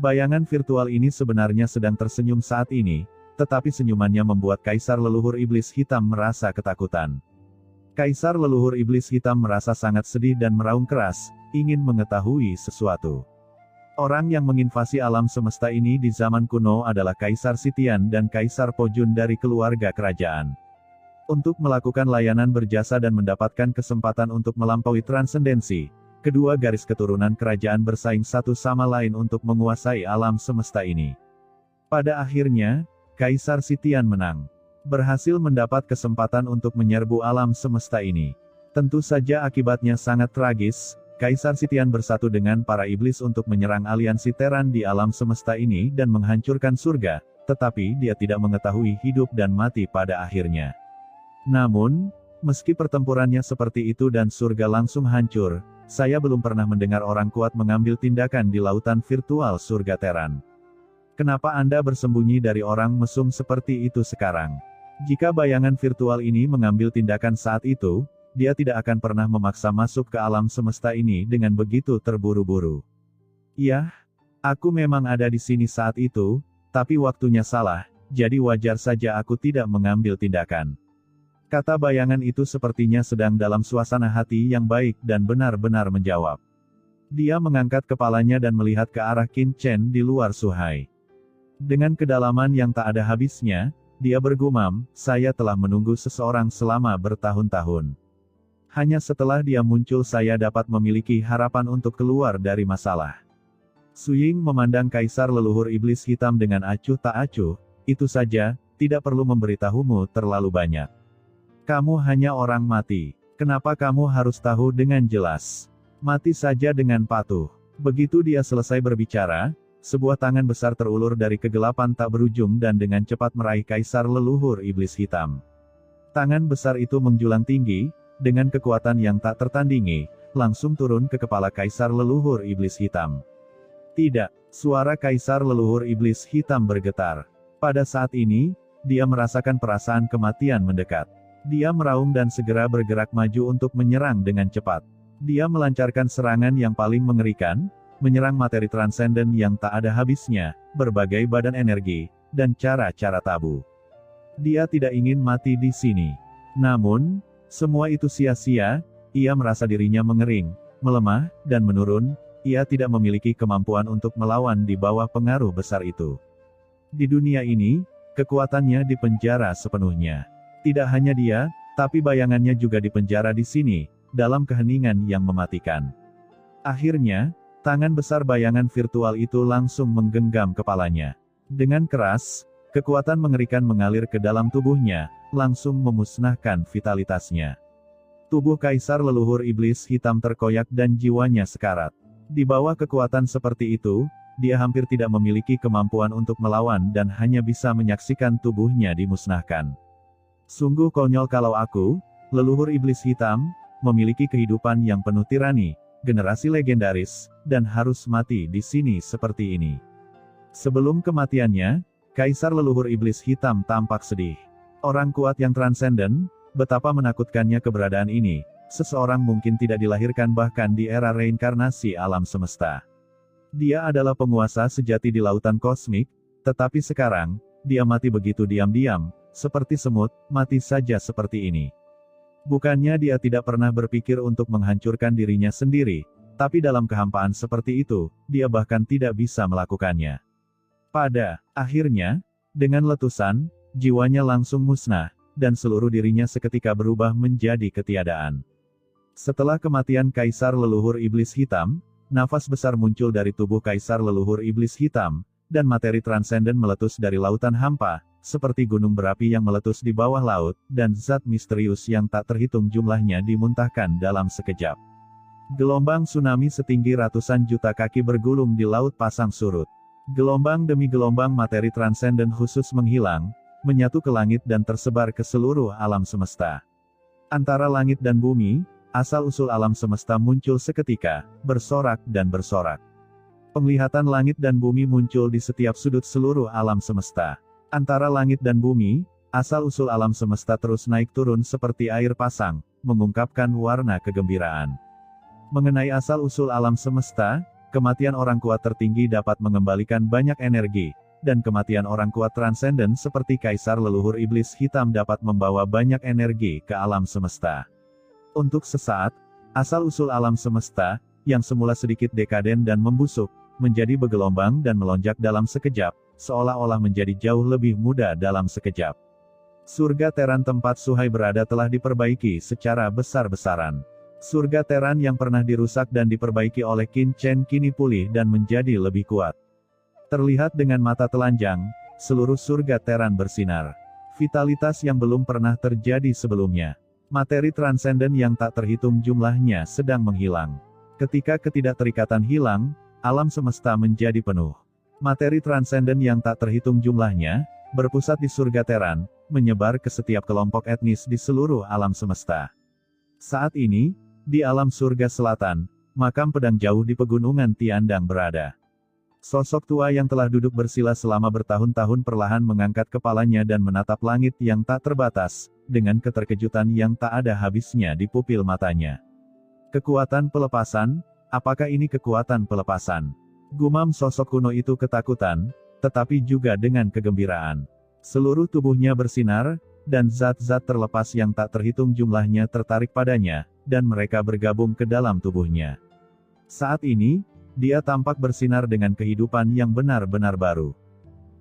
Bayangan virtual ini sebenarnya sedang tersenyum saat ini, tetapi senyumannya membuat Kaisar Leluhur Iblis Hitam merasa ketakutan. Kaisar Leluhur Iblis Hitam merasa sangat sedih dan meraung keras, ingin mengetahui sesuatu. Orang yang menginvasi alam semesta ini di zaman kuno adalah Kaisar Sitian dan Kaisar Pojun dari keluarga kerajaan. Untuk melakukan layanan berjasa dan mendapatkan kesempatan untuk melampaui transendensi, kedua garis keturunan kerajaan bersaing satu sama lain untuk menguasai alam semesta ini. Pada akhirnya, Kaisar Sitian menang. Berhasil mendapat kesempatan untuk menyerbu alam semesta ini. Tentu saja akibatnya sangat tragis. Kaisar Sitian bersatu dengan para iblis untuk menyerang aliansi Terran di alam semesta ini dan menghancurkan surga, tetapi dia tidak mengetahui hidup dan mati pada akhirnya. Namun, meski pertempurannya seperti itu dan surga langsung hancur, saya belum pernah mendengar orang kuat mengambil tindakan di lautan virtual surga Terran. Kenapa Anda bersembunyi dari orang mesum seperti itu sekarang? Jika bayangan virtual ini mengambil tindakan saat itu, dia tidak akan pernah memaksa masuk ke alam semesta ini dengan begitu terburu-buru. Ya, aku memang ada di sini saat itu, tapi waktunya salah, jadi wajar saja aku tidak mengambil tindakan. Kata bayangan itu sepertinya sedang dalam suasana hati yang baik dan benar-benar menjawab. Dia mengangkat kepalanya dan melihat ke arah Qin Chen di luar Suhai. Dengan kedalaman yang tak ada habisnya, dia bergumam, saya telah menunggu seseorang selama bertahun-tahun. Hanya setelah dia muncul saya dapat memiliki harapan untuk keluar dari masalah. Suying memandang Kaisar Leluhur Iblis Hitam dengan acuh tak acuh, itu saja, tidak perlu memberitahumu terlalu banyak. Kamu hanya orang mati. Kenapa kamu harus tahu dengan jelas? Mati saja dengan patuh. Begitu dia selesai berbicara, sebuah tangan besar terulur dari kegelapan tak berujung dan dengan cepat meraih Kaisar Leluhur Iblis Hitam. Tangan besar itu menjulang tinggi, dengan kekuatan yang tak tertandingi, langsung turun ke kepala Kaisar Leluhur Iblis Hitam. Tidak, suara Kaisar Leluhur Iblis Hitam bergetar. Pada saat ini, dia merasakan perasaan kematian mendekat. Dia meraung dan segera bergerak maju untuk menyerang dengan cepat. Dia melancarkan serangan yang paling mengerikan, menyerang materi transenden yang tak ada habisnya, berbagai badan energi, dan cara-cara tabu. Dia tidak ingin mati di sini. Namun, semua itu sia-sia, ia merasa dirinya mengering, melemah, dan menurun, ia tidak memiliki kemampuan untuk melawan di bawah pengaruh besar itu. Di dunia ini, kekuatannya dipenjara sepenuhnya. Tidak hanya dia, tapi bayangannya juga dipenjara di sini, dalam keheningan yang mematikan. Akhirnya, tangan besar bayangan virtual itu langsung menggenggam kepalanya. Dengan keras, kekuatan mengerikan mengalir ke dalam tubuhnya, langsung memusnahkan vitalitasnya. Tubuh Kaisar Leluhur Iblis Hitam terkoyak dan jiwanya sekarat. Di bawah kekuatan seperti itu, dia hampir tidak memiliki kemampuan untuk melawan dan hanya bisa menyaksikan tubuhnya dimusnahkan. Sungguh konyol kalau aku, Leluhur Iblis Hitam, memiliki kehidupan yang penuh tirani, generasi legendaris, dan harus mati di sini seperti ini. Sebelum kematiannya, Kaisar Leluhur Iblis Hitam tampak sedih. Orang kuat yang transenden, betapa menakutkannya keberadaan ini, seseorang mungkin tidak dilahirkan bahkan di era reinkarnasi alam semesta. Dia adalah penguasa sejati di lautan kosmik, tetapi sekarang, dia mati begitu diam-diam, seperti semut, mati saja seperti ini. Bukannya dia tidak pernah berpikir untuk menghancurkan dirinya sendiri, tapi dalam kehampaan seperti itu, dia bahkan tidak bisa melakukannya. Pada akhirnya, dengan letusan, jiwanya langsung musnah, dan seluruh dirinya seketika berubah menjadi ketiadaan. Setelah kematian Kaisar Leluhur Iblis Hitam, nafas besar muncul dari tubuh Kaisar Leluhur Iblis Hitam, dan materi transenden meletus dari lautan hampa, seperti gunung berapi yang meletus di bawah laut, dan zat misterius yang tak terhitung jumlahnya dimuntahkan dalam sekejap. Gelombang tsunami setinggi ratusan juta kaki bergulung di laut pasang surut. Gelombang demi gelombang materi transenden khusus menghilang, menyatu ke langit dan tersebar ke seluruh alam semesta. Antara langit dan bumi, asal-usul alam semesta muncul seketika, bersorak dan bersorak. Penglihatan langit dan bumi muncul di setiap sudut seluruh alam semesta. Antara langit dan bumi, asal-usul alam semesta terus naik turun seperti air pasang, mengungkapkan warna kegembiraan. Mengenai asal-usul alam semesta, kematian orang kuat tertinggi dapat mengembalikan banyak energi, dan kematian orang kuat transenden seperti Kaisar Leluhur Iblis Hitam dapat membawa banyak energi ke alam semesta. Untuk sesaat, asal-usul alam semesta, yang semula sedikit dekaden dan membusuk, menjadi bergelombang dan melonjak dalam sekejap, seolah-olah menjadi jauh lebih muda dalam sekejap. Surga Teran tempat Suhai berada telah diperbaiki secara besar-besaran. Surga Teran yang pernah dirusak dan diperbaiki oleh Qin Chen kini pulih dan menjadi lebih kuat. Terlihat dengan mata telanjang, seluruh surga Teran bersinar. Vitalitas yang belum pernah terjadi sebelumnya. Materi transenden yang tak terhitung jumlahnya sedang menghilang. Ketika ketidakterikatan hilang, alam semesta menjadi penuh. Materi transenden yang tak terhitung jumlahnya, berpusat di surga Teran, menyebar ke setiap kelompok etnis di seluruh alam semesta. Saat ini, di alam surga selatan, makam pedang jauh di pegunungan Tiandang berada. Sosok tua yang telah duduk bersila selama bertahun-tahun perlahan mengangkat kepalanya dan menatap langit yang tak terbatas, dengan keterkejutan yang tak ada habisnya di pupil matanya. Kekuatan pelepasan, apakah ini kekuatan pelepasan? Gumam sosok kuno itu ketakutan, tetapi juga dengan kegembiraan. Seluruh tubuhnya bersinar, dan zat-zat terlepas yang tak terhitung jumlahnya tertarik padanya, dan mereka bergabung ke dalam tubuhnya. Saat ini, dia tampak bersinar dengan kehidupan yang benar-benar baru.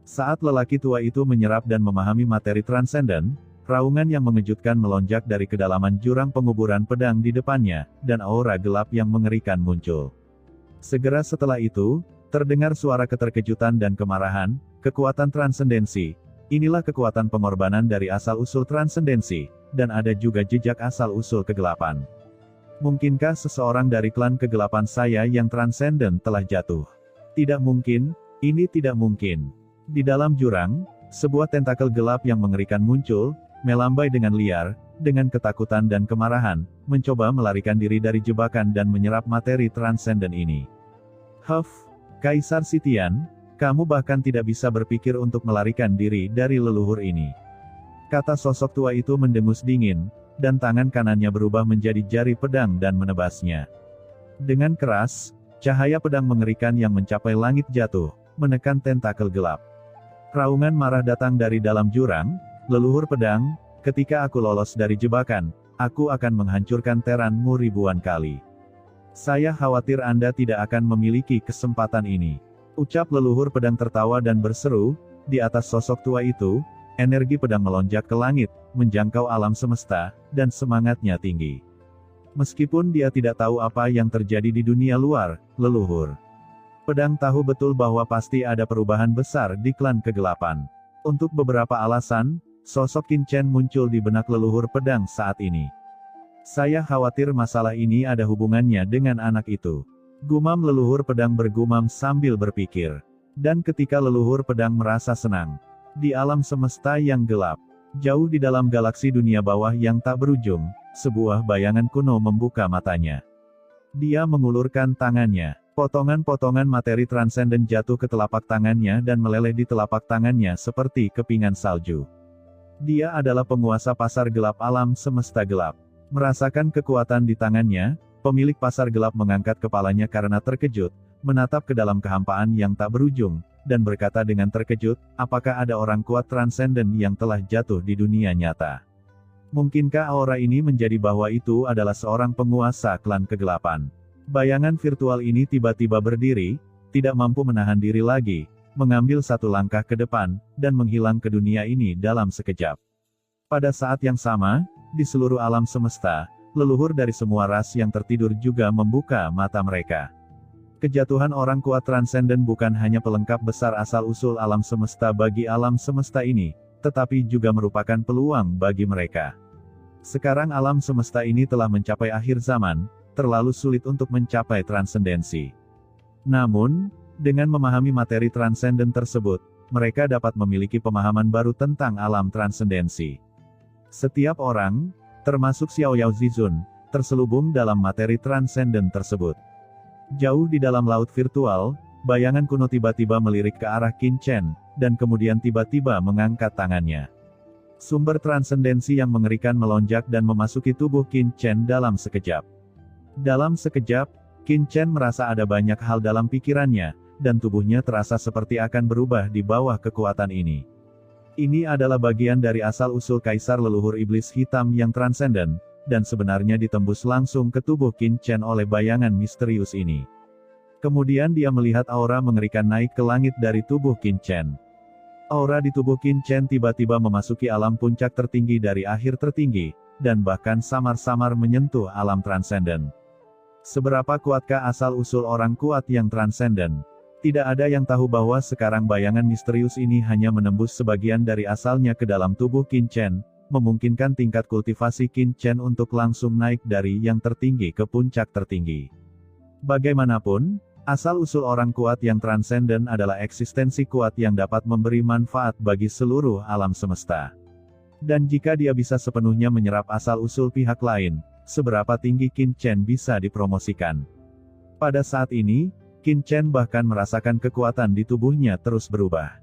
Saat lelaki tua itu menyerap dan memahami materi transenden, raungan yang mengejutkan melonjak dari kedalaman jurang penguburan pedang di depannya, dan aura gelap yang mengerikan muncul. Segera setelah itu, terdengar suara keterkejutan dan kemarahan, kekuatan transendensi. Inilah kekuatan pengorbanan dari asal-usul transendensi, dan ada juga jejak asal-usul kegelapan. Mungkinkah seseorang dari klan kegelapan saya yang transenden telah jatuh? Tidak mungkin, ini tidak mungkin. Di dalam jurang, sebuah tentakel gelap yang mengerikan muncul, melambai dengan liar, dengan ketakutan dan kemarahan, mencoba melarikan diri dari jebakan dan menyerap materi transenden ini. Huff, Kaisar Sitian, kamu bahkan tidak bisa berpikir untuk melarikan diri dari leluhur ini. Kata sosok tua itu mendengus dingin, dan tangan kanannya berubah menjadi jari pedang dan menebasnya. Dengan keras, cahaya pedang mengerikan yang mencapai langit jatuh, menekan tentakel gelap. Raungan marah datang dari dalam jurang, leluhur pedang, ketika aku lolos dari jebakan, aku akan menghancurkan Teranmu ribuan kali. Saya khawatir Anda tidak akan memiliki kesempatan ini. Ucap leluhur pedang tertawa dan berseru, di atas sosok tua itu, energi pedang melonjak ke langit, menjangkau alam semesta, dan semangatnya tinggi. Meskipun dia tidak tahu apa yang terjadi di dunia luar, leluhur pedang tahu betul bahwa pasti ada perubahan besar di klan kegelapan. Untuk beberapa alasan, sosok Qin Chen muncul di benak leluhur pedang saat ini. Saya khawatir masalah ini ada hubungannya dengan anak itu. Gumam leluhur pedang bergumam sambil berpikir. Dan ketika leluhur pedang merasa senang, di alam semesta yang gelap, jauh di dalam galaksi dunia bawah yang tak berujung, sebuah bayangan kuno membuka matanya. Dia mengulurkan tangannya. Potongan-potongan materi transenden jatuh ke telapak tangannya dan meleleh di telapak tangannya seperti kepingan salju. Dia adalah penguasa pasar gelap alam semesta gelap. Merasakan kekuatan di tangannya, pemilik pasar gelap mengangkat kepalanya karena terkejut, menatap ke dalam kehampaan yang tak berujung, dan berkata dengan terkejut, apakah ada orang kuat transenden yang telah jatuh di dunia nyata? Mungkinkah aura ini menjadi bahwa itu adalah seorang penguasa klan kegelapan? Bayangan virtual ini tiba-tiba berdiri, tidak mampu menahan diri lagi, mengambil satu langkah ke depan, dan menghilang ke dunia ini dalam sekejap. Pada saat yang sama, di seluruh alam semesta, leluhur dari semua ras yang tertidur juga membuka mata mereka. Kejatuhan orang kuat transenden bukan hanya pelengkap besar asal-usul alam semesta bagi alam semesta ini, tetapi juga merupakan peluang bagi mereka. Sekarang alam semesta ini telah mencapai akhir zaman, terlalu sulit untuk mencapai transendensi. Namun, dengan memahami materi transenden tersebut, mereka dapat memiliki pemahaman baru tentang alam transendensi. Setiap orang, termasuk Xiao Yao Zizun, terselubung dalam materi transenden tersebut. Jauh di dalam laut virtual, bayangan kuno tiba-tiba melirik ke arah Qin Chen, dan kemudian tiba-tiba mengangkat tangannya. Sumber transendensi yang mengerikan melonjak dan memasuki tubuh Qin Chen dalam sekejap. Dalam sekejap, Qin Chen merasa ada banyak hal dalam pikirannya, dan tubuhnya terasa seperti akan berubah di bawah kekuatan ini. Ini adalah bagian dari asal-usul Kaisar Leluhur Iblis Hitam yang transenden, dan sebenarnya ditembus langsung ke tubuh Qin Chen oleh bayangan misterius ini. Kemudian dia melihat aura mengerikan naik ke langit dari tubuh Qin Chen. Aura di tubuh Qin Chen tiba-tiba memasuki alam puncak tertinggi dari akhir tertinggi, dan bahkan samar-samar menyentuh alam transenden. Seberapa kuatkah asal-usul orang kuat yang transenden? Tidak ada yang tahu bahwa sekarang bayangan misterius ini hanya menembus sebagian dari asalnya ke dalam tubuh Qin Chen, memungkinkan tingkat kultivasi Qin Chen untuk langsung naik dari yang tertinggi ke puncak tertinggi. Bagaimanapun, asal-usul orang kuat yang transenden adalah eksistensi kuat yang dapat memberi manfaat bagi seluruh alam semesta. Dan jika dia bisa sepenuhnya menyerap asal-usul pihak lain, seberapa tinggi Qin Chen bisa dipromosikan? Pada saat ini, Qin Chen bahkan merasakan kekuatan di tubuhnya terus berubah.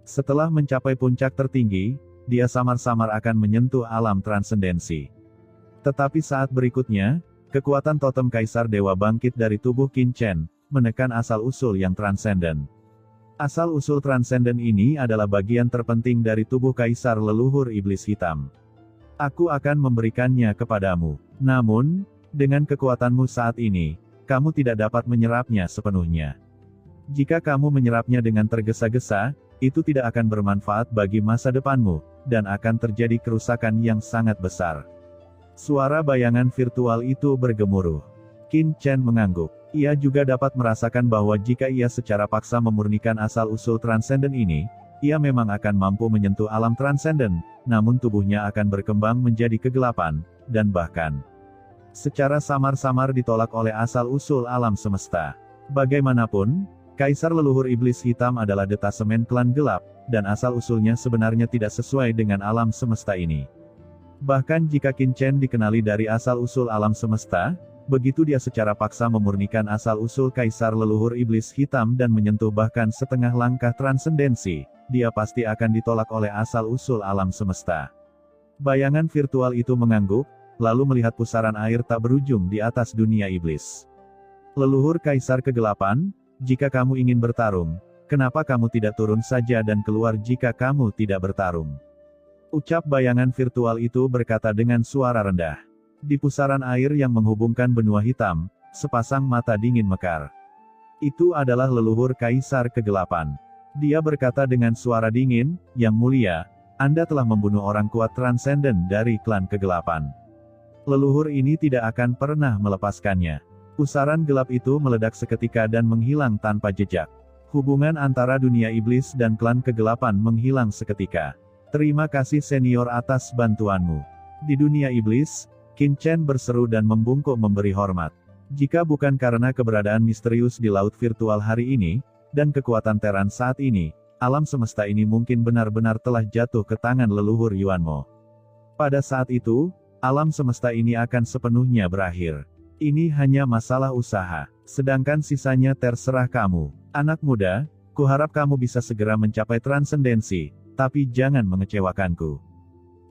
Setelah mencapai puncak tertinggi, dia samar-samar akan menyentuh alam transendensi. Tetapi saat berikutnya, kekuatan totem Kaisar Dewa bangkit dari tubuh Qin Chen, menekan asal-usul yang transenden. Asal-usul transenden ini adalah bagian terpenting dari tubuh Kaisar Leluhur Iblis Hitam. Aku akan memberikannya kepadamu. Namun, dengan kekuatanmu saat ini, kamu tidak dapat menyerapnya sepenuhnya. Jika kamu menyerapnya dengan tergesa-gesa, itu tidak akan bermanfaat bagi masa depanmu, dan akan terjadi kerusakan yang sangat besar. Suara bayangan virtual itu bergemuruh. Qin Chen mengangguk. Ia juga dapat merasakan bahwa jika ia secara paksa memurnikan asal-usul transenden ini, ia memang akan mampu menyentuh alam transenden, namun tubuhnya akan berkembang menjadi kegelapan, dan bahkan secara samar-samar ditolak oleh asal-usul alam semesta. Bagaimanapun, Kaisar Leluhur Iblis Hitam adalah detasemen klan gelap, dan asal-usulnya sebenarnya tidak sesuai dengan alam semesta ini. Bahkan jika Qin Chen dikenali dari asal-usul alam semesta, begitu dia secara paksa memurnikan asal-usul Kaisar Leluhur Iblis Hitam dan menyentuh bahkan setengah langkah transendensi, dia pasti akan ditolak oleh asal-usul alam semesta. Bayangan virtual itu mengangguk, lalu melihat pusaran air tak berujung di atas dunia iblis. Leluhur Kaisar Kegelapan, jika kamu ingin bertarung, kenapa kamu tidak turun saja dan keluar jika kamu tidak bertarung? Ucap bayangan virtual itu berkata dengan suara rendah. Di pusaran air yang menghubungkan benua hitam, sepasang mata dingin mekar. Itu adalah leluhur Kaisar Kegelapan. Dia berkata dengan suara dingin, "Yang mulia, Anda telah membunuh orang kuat transenden dari klan kegelapan. Leluhur ini tidak akan pernah melepaskannya." Pusaran gelap itu meledak seketika dan menghilang tanpa jejak. Hubungan antara dunia iblis dan klan kegelapan menghilang seketika. Terima kasih senior atas bantuanmu. Di dunia iblis, Qin Chen berseru dan membungkuk memberi hormat. Jika bukan karena keberadaan misterius di laut virtual hari ini, dan kekuatan Teran saat ini, alam semesta ini mungkin benar-benar telah jatuh ke tangan leluhur Yuanmo. Pada saat itu, alam semesta ini akan sepenuhnya berakhir. Ini hanya masalah usaha, sedangkan sisanya terserah kamu. Anak muda, kuharap kamu bisa segera mencapai transendensi, tapi jangan mengecewakanku.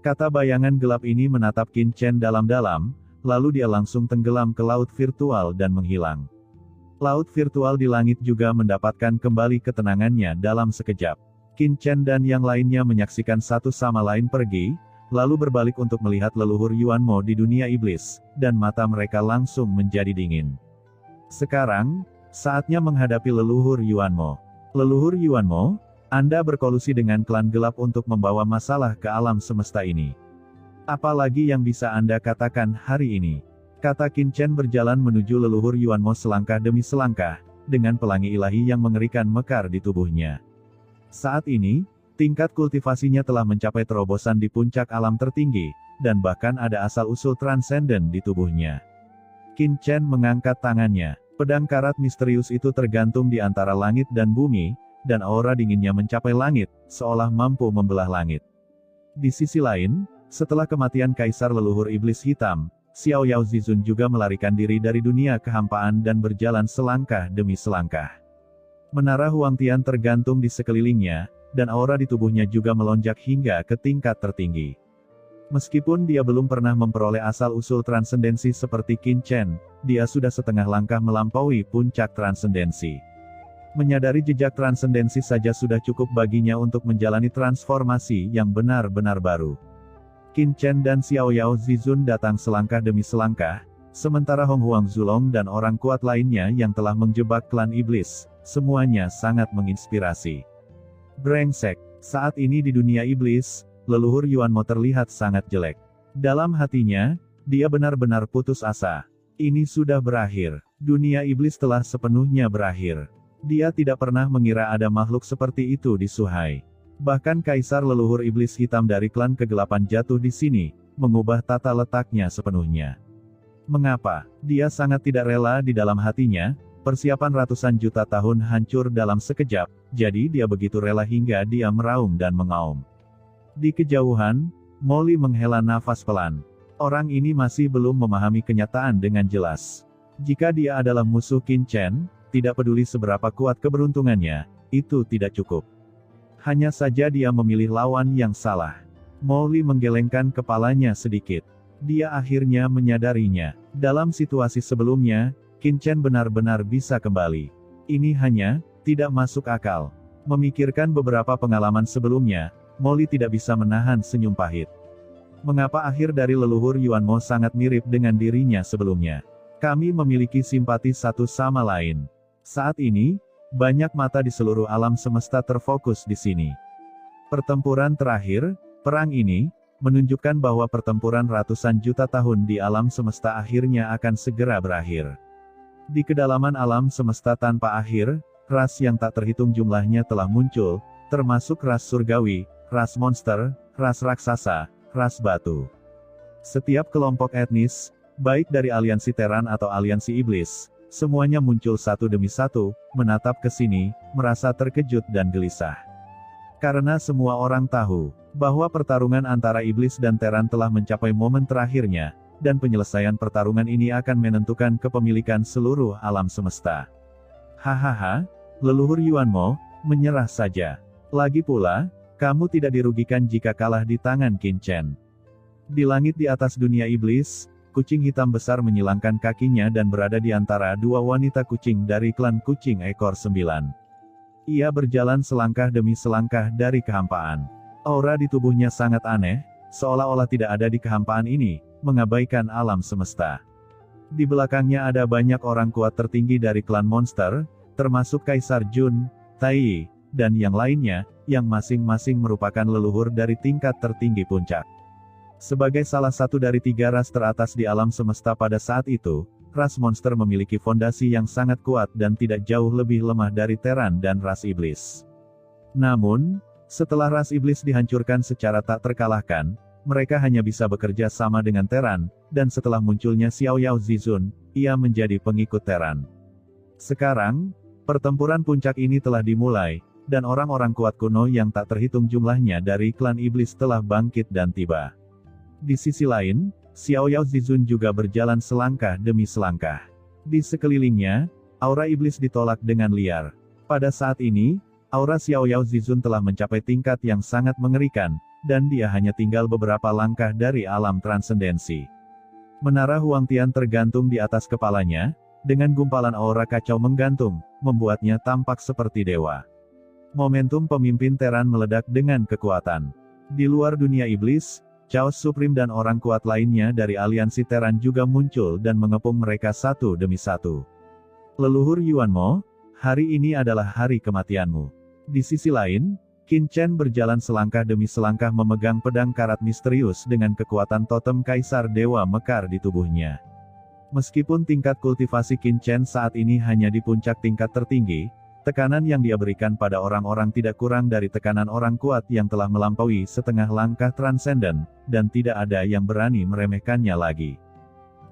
Kata bayangan gelap ini menatap Qin Chen dalam-dalam, lalu dia langsung tenggelam ke laut virtual dan menghilang. Laut virtual di langit juga mendapatkan kembali ketenangannya dalam sekejap. Qin Chen dan yang lainnya menyaksikan satu sama lain pergi, lalu berbalik untuk melihat leluhur Yuanmo di dunia iblis, dan mata mereka langsung menjadi dingin. Sekarang, saatnya menghadapi leluhur Yuanmo. Leluhur Yuanmo, Anda berkolusi dengan klan gelap untuk membawa masalah ke alam semesta ini. Apalagi yang bisa Anda katakan hari ini? Kata Qin Chen berjalan menuju leluhur Yuanmo selangkah demi selangkah, dengan pelangi ilahi yang mengerikan mekar di tubuhnya. Saat ini, tingkat kultivasinya telah mencapai terobosan di puncak alam tertinggi, dan bahkan ada asal-usul transenden di tubuhnya. Qin Chen mengangkat tangannya. Pedang karat misterius itu tergantung di antara langit dan bumi, dan aura dinginnya mencapai langit, seolah mampu membelah langit. Di sisi lain, setelah kematian Kaisar Leluhur Iblis Hitam, Xiao Yao Zizun juga melarikan diri dari dunia kehampaan dan berjalan selangkah demi selangkah. Menara Huangtian tergantung di sekelilingnya, dan aura di tubuhnya juga melonjak hingga ke tingkat tertinggi. Meskipun dia belum pernah memperoleh asal-usul transendensi seperti Qin Chen, dia sudah setengah langkah melampaui puncak transendensi. Menyadari jejak transendensi saja sudah cukup baginya untuk menjalani transformasi yang benar-benar baru. Qin Chen dan Xiao Yao Zizun datang selangkah demi selangkah, sementara Hong Huang Zulong dan orang kuat lainnya yang telah menjebak klan iblis, semuanya sangat menginspirasi. Brengsek, saat ini di dunia iblis, leluhur Yuan Mo terlihat sangat jelek. Dalam hatinya, dia benar-benar putus asa. Ini sudah berakhir. Dunia iblis telah sepenuhnya berakhir. Dia tidak pernah mengira ada makhluk seperti itu di Suhai. Bahkan kaisar leluhur iblis hitam dari klan kegelapan jatuh di sini, mengubah tata letaknya sepenuhnya. Mengapa? Dia sangat tidak rela di dalam hatinya, persiapan ratusan juta tahun hancur dalam sekejap, jadi dia begitu rela hingga dia meraung dan mengaum. Di kejauhan, Molly menghela nafas pelan. Orang ini masih belum memahami kenyataan dengan jelas. Jika dia adalah musuh Qin Chen, tidak peduli seberapa kuat keberuntungannya, itu tidak cukup. Hanya saja dia memilih lawan yang salah. Molly menggelengkan kepalanya sedikit. Dia akhirnya menyadarinya. Dalam situasi sebelumnya, Qin Chen benar-benar bisa kembali. Ini hanya tidak masuk akal. Memikirkan beberapa pengalaman sebelumnya, Molly tidak bisa menahan senyum pahit. Mengapa akhir dari leluhur Yuan Mo sangat mirip dengan dirinya sebelumnya? Kami memiliki simpati satu sama lain. Saat ini, banyak mata di seluruh alam semesta terfokus di sini. Pertempuran terakhir, perang ini, menunjukkan bahwa pertempuran ratusan juta tahun di alam semesta akhirnya akan segera berakhir. Di kedalaman alam semesta tanpa akhir, ras yang tak terhitung jumlahnya telah muncul, termasuk ras surgawi, ras monster, ras raksasa, ras batu. Setiap kelompok etnis, baik dari aliansi Teran atau aliansi iblis, semuanya muncul satu demi satu, menatap ke sini, merasa terkejut dan gelisah. Karena semua orang tahu, bahwa pertarungan antara iblis dan Teran telah mencapai momen terakhirnya, dan penyelesaian pertarungan ini akan menentukan kepemilikan seluruh alam semesta. Hahaha, leluhur Yuan Mo, menyerah saja. Lagi pula, kamu tidak dirugikan jika kalah di tangan Qin Chen. Di langit di atas dunia iblis, kucing hitam besar menyilangkan kakinya dan berada di antara dua wanita kucing dari klan kucing ekor 9. Ia berjalan selangkah demi selangkah dari kehampaan. Aura di tubuhnya sangat aneh, seolah-olah tidak ada di kehampaan ini, mengabaikan alam semesta. Di belakangnya ada banyak orang kuat tertinggi dari klan monster, termasuk Kaisar Jun, Tai, dan yang lainnya, yang masing-masing merupakan leluhur dari tingkat tertinggi puncak. Sebagai salah satu dari 3 ras teratas di alam semesta pada saat itu, ras monster memiliki fondasi yang sangat kuat dan tidak jauh lebih lemah dari Teran dan ras iblis. Namun, setelah ras iblis dihancurkan secara tak terkalahkan, mereka hanya bisa bekerja sama dengan Teran, dan setelah munculnya Xiao Yao Zizun, ia menjadi pengikut Teran. Sekarang, pertempuran puncak ini telah dimulai, dan orang-orang kuat kuno yang tak terhitung jumlahnya dari klan iblis telah bangkit dan tiba. Di sisi lain, Xiao Yao Zizun juga berjalan selangkah demi selangkah. Di sekelilingnya, aura iblis ditolak dengan liar. Pada saat ini, aura Xiao Yao Zizun telah mencapai tingkat yang sangat mengerikan, dan dia hanya tinggal beberapa langkah dari alam transendensi. Menara Huangtian tergantung di atas kepalanya, dengan gumpalan aura kacau menggantung, membuatnya tampak seperti dewa. Momentum pemimpin Teran meledak dengan kekuatan. Di luar dunia iblis, Chaos Supreme dan orang kuat lainnya dari aliansi Teran juga muncul dan mengepung mereka satu demi satu. Leluhur Yuan Mo, hari ini adalah hari kematianmu. Di sisi lain, Qin Chen berjalan selangkah demi selangkah memegang pedang karat misterius dengan kekuatan totem Kaisar Dewa mekar di tubuhnya. Meskipun tingkat kultivasi Qin Chen saat ini hanya di puncak tingkat tertinggi, tekanan yang dia berikan pada orang-orang tidak kurang dari tekanan orang kuat yang telah melampaui setengah langkah transenden, dan tidak ada yang berani meremehkannya lagi.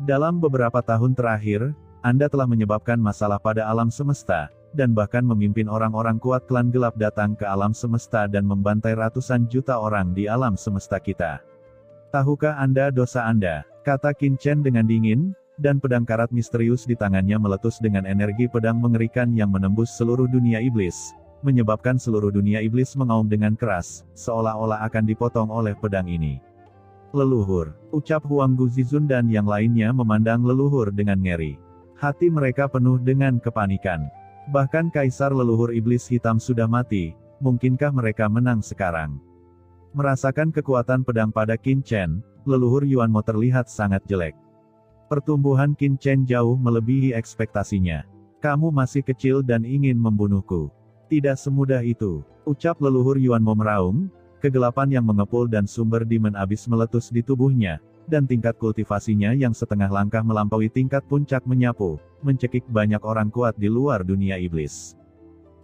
Dalam beberapa tahun terakhir, Anda telah menyebabkan masalah pada alam semesta, dan bahkan memimpin orang-orang kuat klan gelap datang ke alam semesta dan membantai ratusan juta orang di alam semesta kita. Tahukah Anda dosa Anda? Kata Qin Chen dengan dingin, dan pedang karat misterius di tangannya meletus dengan energi pedang mengerikan yang menembus seluruh dunia iblis, menyebabkan seluruh dunia iblis mengaum dengan keras, seolah-olah akan dipotong oleh pedang ini. Leluhur, ucap Huanggu Zizun dan yang lainnya memandang leluhur dengan ngeri. Hati mereka penuh dengan kepanikan. Bahkan Kaisar leluhur iblis hitam sudah mati, mungkinkah mereka menang sekarang? Merasakan kekuatan pedang pada Qin Chen, leluhur Yuanmo terlihat sangat jelek. Pertumbuhan Qin Chen jauh melebihi ekspektasinya. Kamu masih kecil dan ingin membunuhku. Tidak semudah itu, ucap leluhur Yuanmo meraung, kegelapan yang mengepul dan sumber demon abis meletus di tubuhnya, dan tingkat kultivasinya yang setengah langkah melampaui tingkat puncak menyapu, mencekik banyak orang kuat di luar dunia iblis.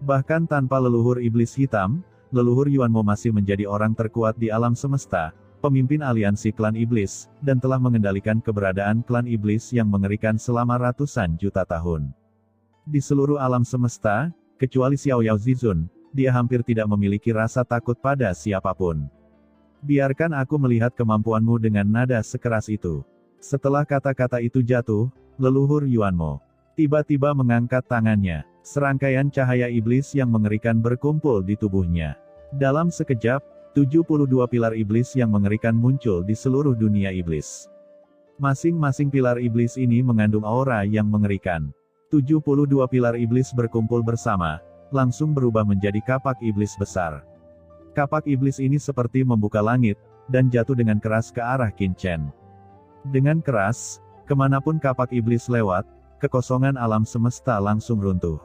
Bahkan tanpa leluhur iblis hitam, leluhur Yuanmo masih menjadi orang terkuat di alam semesta, pemimpin aliansi klan iblis, dan telah mengendalikan keberadaan klan iblis yang mengerikan selama ratusan juta tahun. Di seluruh alam semesta, kecuali Xiao Yao Zizun, dia hampir tidak memiliki rasa takut pada siapapun. Biarkan aku melihat kemampuanmu dengan nada sekeras itu. Setelah kata-kata itu jatuh, leluhur Yuanmo tiba-tiba mengangkat tangannya. Serangkaian cahaya iblis yang mengerikan berkumpul di tubuhnya. Dalam sekejap, 72 pilar iblis yang mengerikan muncul di seluruh dunia iblis. Masing-masing pilar iblis ini mengandung aura yang mengerikan. 72 pilar iblis berkumpul bersama, langsung berubah menjadi kapak iblis besar. Kapak iblis ini seperti membuka langit, dan jatuh dengan keras ke arah Qin Chen. Dengan keras, kemanapun kapak iblis lewat, kekosongan alam semesta langsung runtuh.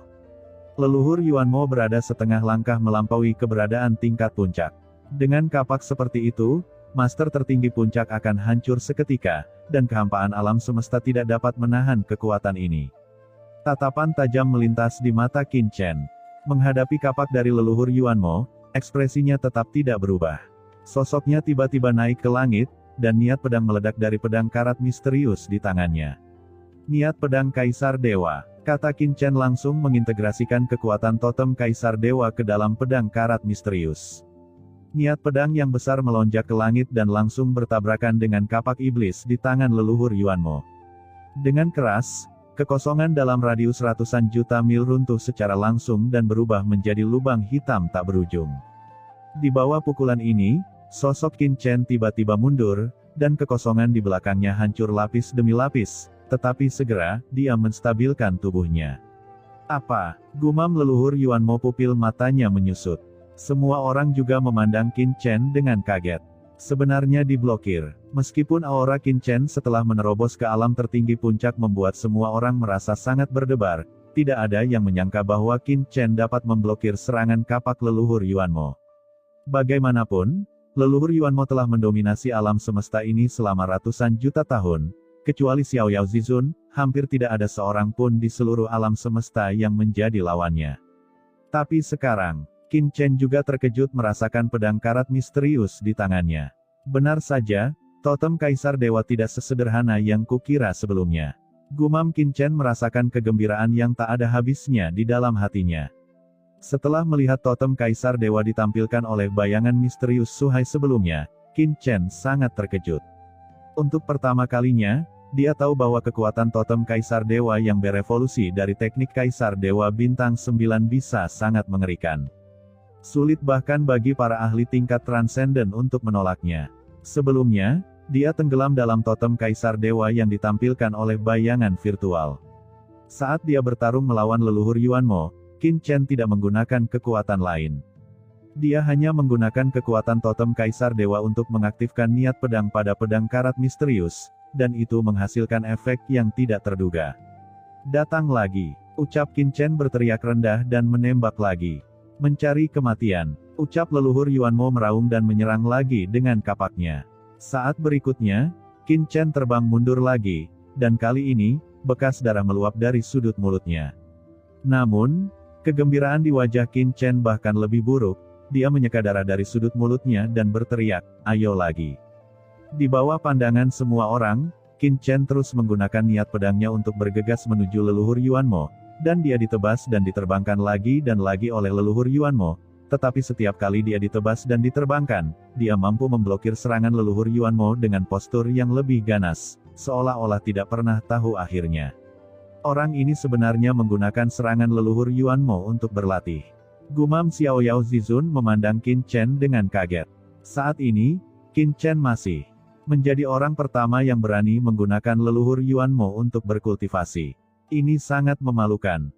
Leluhur Yuanmo berada setengah langkah melampaui keberadaan tingkat puncak. Dengan kapak seperti itu, master tertinggi puncak akan hancur seketika, dan kehampaan alam semesta tidak dapat menahan kekuatan ini. Tatapan tajam melintas di mata Qin Chen. Menghadapi kapak dari leluhur Yuanmo, ekspresinya tetap tidak berubah. Sosoknya tiba-tiba naik ke langit, dan niat pedang meledak dari pedang karat misterius di tangannya. Niat pedang Kaisar Dewa, kata Qin Chen langsung mengintegrasikan kekuatan totem Kaisar Dewa ke dalam pedang karat misterius. Niat pedang yang besar melonjak ke langit dan langsung bertabrakan dengan kapak iblis di tangan leluhur Yuanmo. Dengan keras, kekosongan dalam radius ratusan juta mil runtuh secara langsung dan berubah menjadi lubang hitam tak berujung. Di bawah pukulan ini, sosok Qin Chen tiba-tiba mundur, dan kekosongan di belakangnya hancur lapis demi lapis, tetapi segera, dia menstabilkan tubuhnya. Apa? Gumam leluhur Yuanmo, pupil matanya menyusut. Semua orang juga memandang Qin Chen dengan kaget. Sebenarnya diblokir. Meskipun aura Qin Chen setelah menerobos ke alam tertinggi puncak membuat semua orang merasa sangat berdebar, tidak ada yang menyangka bahwa Qin Chen dapat memblokir serangan kapak leluhur Yuanmo. Bagaimanapun, leluhur Yuanmo telah mendominasi alam semesta ini selama ratusan juta tahun, kecuali Xiao Yao Zizun, hampir tidak ada seorang pun di seluruh alam semesta yang menjadi lawannya. Tapi sekarang, Qin Chen juga terkejut merasakan pedang karat misterius di tangannya. Benar saja, totem Kaisar Dewa tidak sesederhana yang kukira sebelumnya. Gumam Qin Chen merasakan kegembiraan yang tak ada habisnya di dalam hatinya. Setelah melihat totem Kaisar Dewa ditampilkan oleh bayangan misterius Suhai sebelumnya, Qin Chen sangat terkejut. Untuk pertama kalinya, dia tahu bahwa kekuatan totem Kaisar Dewa yang berevolusi dari teknik Kaisar Dewa Bintang 9 bisa sangat mengerikan. Sulit bahkan bagi para ahli tingkat transenden untuk menolaknya. Sebelumnya, dia tenggelam dalam totem Kaisar Dewa yang ditampilkan oleh bayangan virtual. Saat dia bertarung melawan leluhur Yuanmo, Qin Chen tidak menggunakan kekuatan lain. Dia hanya menggunakan kekuatan totem Kaisar Dewa untuk mengaktifkan niat pedang pada pedang karat misterius, dan itu menghasilkan efek yang tidak terduga. Datang lagi, ucap Qin Chen berteriak rendah dan menembak lagi. Mencari kematian, ucap leluhur Yuanmo meraung dan menyerang lagi dengan kapaknya. Saat berikutnya, Qin Chen terbang mundur lagi, dan kali ini, bekas darah meluap dari sudut mulutnya. Namun, kegembiraan di wajah Qin Chen bahkan lebih buruk, dia menyeka darah dari sudut mulutnya dan berteriak, "Ayo lagi." Di bawah pandangan semua orang, Qin Chen terus menggunakan niat pedangnya untuk bergegas menuju leluhur Yuanmo, dan dia ditebas dan diterbangkan lagi dan lagi oleh leluhur Yuanmo, tetapi setiap kali dia ditebas dan diterbangkan, dia mampu memblokir serangan leluhur Yuanmo dengan postur yang lebih ganas, seolah-olah tidak pernah tahu akhirnya. Orang ini sebenarnya menggunakan serangan leluhur Yuanmo untuk berlatih. Gumam Xiao Yao Zizun memandang Qin Chen dengan kaget. Saat ini, Qin Chen masih Menjadi orang pertama yang berani menggunakan leluhur Yuan Mo untuk berkultivasi. Ini sangat memalukan.